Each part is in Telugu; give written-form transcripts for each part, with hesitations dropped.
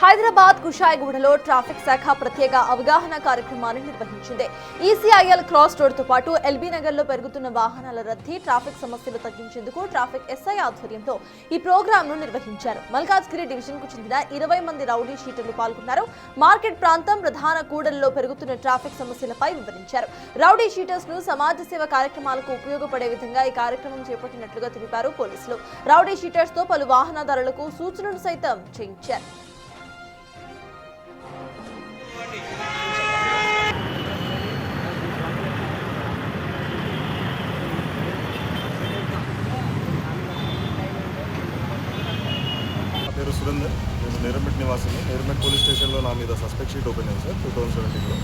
హైదరాబాద్ కుషాయిగూడలో ట్రాఫిక్ శాఖ ప్రత్యేక అవగాహన కార్యక్రమాన్ని నిర్వహించింది. ఈసీఐఎల్ క్రాస్ రోడ్తో పాటు ఎల్బీ నగర్లో పెరుగుతున్న వాహనాల రద్దీ, ట్రాఫిక్ సమస్యలు తగ్గించేందుకు ట్రాఫిక్ ఎస్ఐ ఆధ్వర్యంలో ఈ ప్రోగ్రాంను నిర్వహించారు. మల్కాజ్గిరి డివిజన్కు చెందిన 20 మంది రౌడీ షీటర్లు పాల్గొన్నారు. మార్కెట్ ప్రాంతం, ప్రధాన కూడళ్లలో పెరుగుతున్న ట్రాఫిక్ సమస్యలపై వివరించారు. రౌడీ షీటర్స్ ను సమాజ సేవ కార్యక్రమాలకు ఉపయోగపడే విధంగా ఈ కార్యక్రమం చేపట్టినట్లుగా తెలిపారు పోలీసులు. రౌడీ షీటర్స్ తో పలు వాహనదారులకు సూచనలు సైతం చేయించారు. పేరు సురేందర్, నేను నేరమెట్ నివాసిని. నేరమెట్ పోలీస్ స్టేషన్లో నా మీద సస్పెక్ట్ షీట్ ఓపెన్ అయింది సార్ 2017లో.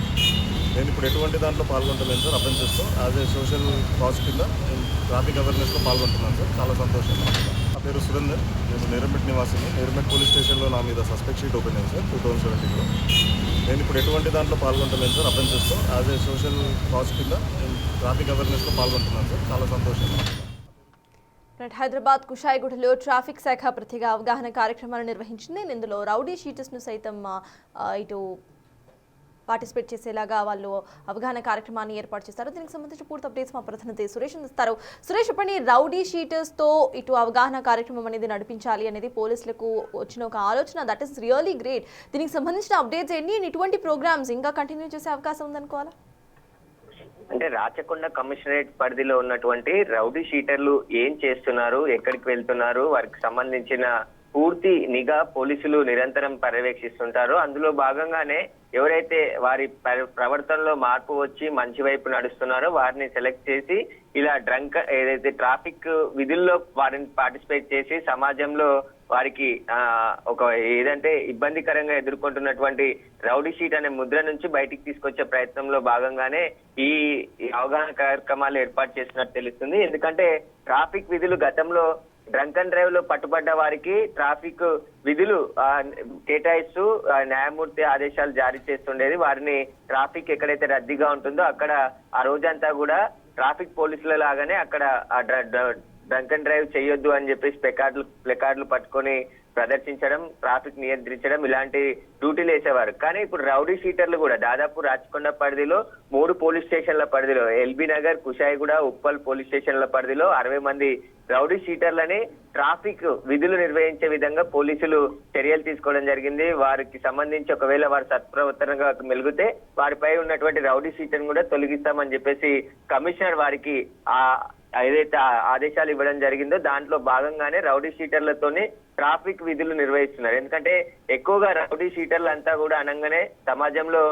నేను ఇప్పుడు ఎటువంటి దాంట్లో పాల్గొంటలేను సార్. అఫెన్సెస్తో యాజ్ ఏ సోషల్ కాజ్ కింద నేను ట్రాఫిక్ అవేర్నెస్లో పాల్గొంటున్నాను సార్. చాలా సంతోషంగా. నా పేరు సురేందర్, నేను నేరమెట్ నివాసిని. నేరమెట్ పోలీస్ స్టేషన్లో నా మీద సస్పెక్ట్ షీట్ ఓపెన్ అయింది సార్ 2017లో. నేను ఇప్పుడు ఎటువంటి దాంట్లో పాల్గొంటలేను సార్. అఫెన్సెస్తో యాజ్ ఏ సోషల్ కాజ్ కింద నేను ట్రాఫిక్ అవేర్నెస్లో పాల్గొంటున్నాను సార్. చాలా సంతోషంగా. హైదరాబాద్ కుషాయిగూడలో ట్రాఫిక్ శాఖ ప్రత్యేక అవగాహన కార్యక్రమాన్ని నిర్వహించింది. ఇందులో రౌడీ షీటర్స్ ను సైతం ఇటు పార్టిసిపేట్ చేసేలాగా వాళ్ళు అవగాహన కార్యక్రమాన్ని ఏర్పాటు చేస్తారు. దీనికి సంబంధించి పూర్తి అప్డేట్స్ మా ప్రతినిధి సురేష్ అందిస్తారు. సురేష్, చెప్పండి, రౌడీ షీటర్స్ తో ఇటు అవగాహన కార్యక్రమం అనేది నడిపించాలి అనేది పోలీసులకు వచ్చిన ఒక ఆలోచన. That is really great. దీనికి సంబంధించిన అప్డేట్స్ ఏంటి? ఇటువంటి ప్రోగ్రామ్స్ ఇంకా కంటిన్యూ చేసే అవకాశం ఉందనుకోవాలా? అంటే రాచకొండ కమిషనరేట్ పరిధిలో ఉన్నటువంటి రౌడీ షీటర్లు ఏం చేస్తున్నారు, ఎక్కడికి వెళ్తున్నారు, వారికి సంబంధించిన పూర్తి నిఘా పోలీసులు నిరంతరం పర్యవేక్షిస్తుంటారు. అందులో భాగంగానే ఎవరైతే వారి ప్రవర్తనలో మార్పు వచ్చి మంచి వైపు నడుస్తున్నారో వారిని సెలెక్ట్ చేసి ఇలా ఏదైతే ట్రాఫిక్ విధుల్లో వారిని పార్టిసిపేట్ చేసి సమాజంలో వారికి ఒక ఏదంటే ఇబ్బందికరంగా ఎదుర్కొంటున్నటువంటి రౌడీ షీట్ అనే ముద్ర నుంచి బయటికి తీసుకొచ్చే ప్రయత్నంలో భాగంగానే ఈ అవగాహన కార్యక్రమాలు ఏర్పాటు చేసినట్టు తెలుస్తుంది. ఎందుకంటే ట్రాఫిక్ విధులు గతంలో డ్రంక్ అండ్ డ్రైవ్ లో పట్టుబడ్డ వారికి ట్రాఫిక్ విధులు కేటాయిస్తూ న్యాయమూర్తి ఆదేశాలు జారీ చేస్తుండేది. వారిని ట్రాఫిక్ ఎక్కడైతే రద్దీగా ఉంటుందో అక్కడ ఆ రోజంతా కూడా ట్రాఫిక్ పోలీసుల లాగానే అక్కడ డ్రంక్ అండ్ డ్రైవ్ చేయొద్దు అని చెప్పేసి ప్లెకార్డులు పట్టుకొని ప్రదర్శించడం, ట్రాఫిక్ నియంత్రించడం ఇలాంటి డ్యూటీలు వేసేవారు. కానీ ఇప్పుడు రౌడీ షీటర్లు కూడా దాదాపు రాచకొండ పరిధిలో 3 పోలీస్ స్టేషన్ల పరిధిలో ఎల్బీ నగర్, కుషాయిగూడ, ఉప్పల్ పోలీస్ స్టేషన్ల పరిధిలో 60 మంది రౌడీ షీటర్లని ట్రాఫిక్ విధులు నిర్వహించే విధంగా పోలీసులు చర్యలు తీసుకోవడం జరిగింది. వారికి సంబంధించి ఒకవేళ వారు సత్ప్రవర్తనగా మెలిగితే వారిపై ఉన్నటువంటి రౌడీ షీటర్ని కూడా తొలగిస్తామని చెప్పేసి కమిషనర్ వారికి ఏదైతే ఆదేశాలు ఇవ్వడం జరిగిందో దాంట్లో భాగంగానే రౌడీ షీటర్లతోనే ట్రాఫిక్ విధులు నిర్వహిస్తున్నారు. ఎందుకంటే ఎక్కువగా రౌడీ షీటర్లు అంతా కూడా అనగానే సమాజంలో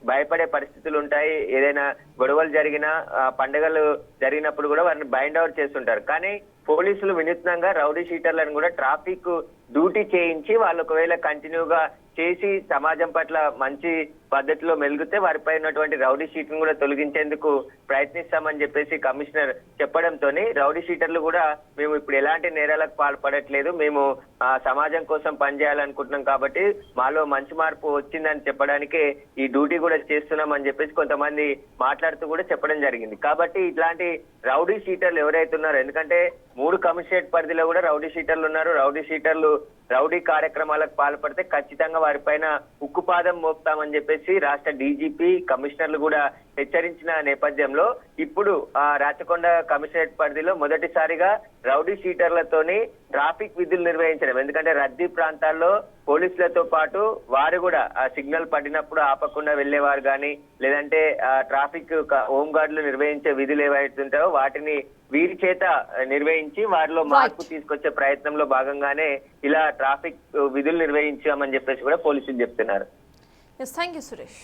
భయపడే పరిస్థితులు ఉంటాయి. ఏదైనా గొడవలు జరిగినా, పండుగలు జరిగినప్పుడు కూడా వారిని బైండ్ అవుట్ చేస్తుంటారు. కానీ పోలీసులు వినూత్నంగా రౌడీ షీటర్లను కూడా ట్రాఫిక్ డ్యూటీ చేయించి వాళ్ళు ఒకవేళ కంటిన్యూగా చేసి సమాజం పట్ల మంచి పద్ధతిలో మెలిగితే వారిపై ఉన్నటువంటి రౌడీ షీట్ ను కూడా తొలగించేందుకు ప్రయత్నిస్తామని చెప్పేసి కమిషనర్ చెప్పడంతో రౌడీ షీటర్లు కూడా మేము ఇప్పుడు ఎలాంటి నేరాలకు పాల్పడట్లేదు, మేము సమాజం కోసం పనిచేయాలనుకుంటున్నాం కాబట్టి మాలో మంచి మార్పు వచ్చిందని చెప్పడానికే ఈ డ్యూటీ కూడా చేస్తున్నాం అని చెప్పేసి కొంతమంది మాట్లాడుతూ కూడా చెప్పడం జరిగింది. కాబట్టి ఇట్లాంటి రౌడీ షీటర్లు ఎవరైతే ఉన్నారో, ఎందుకంటే 3 కమిషనరేట్ పరిధిలో కూడా రౌడీ షీటర్లు ఉన్నారు. రౌడీ షీటర్లు రౌడీ కార్యక్రమాలకు పాల్పడితే ఖచ్చితంగా వారిపైన ఉక్కుపాదం మోపుతామని చెప్పేసి రాష్ట్ర డీజీపీ, కమిషనర్లు కూడా హెచ్చరించిన నేపథ్యంలో ఇప్పుడు రాచకొండ కమిషనరేట్ పరిధిలో మొదటిసారిగా రౌడీ షీటర్లతోని ట్రాఫిక్ విధులు నిర్వహించడం. ఎందుకంటే రద్దీ ప్రాంతాల్లో పోలీసులతో పాటు వారు కూడా సిగ్నల్ పడినప్పుడు ఆపకుండా వెళ్లేవారు కానీ, లేదంటే ట్రాఫిక్ హోమ్ గార్డులు నిర్వహించే విధులు ఏవైతుంటాయో వాటిని వీరి చేత నిర్వహించి వారిలో మార్పు తీసుకొచ్చే ప్రయత్నంలో భాగంగానే ఇలా ట్రాఫిక్ విధులు నిర్వహించామని చెప్పేసి కూడా పోలీసులు చెప్తున్నారు. Thank you Suresh.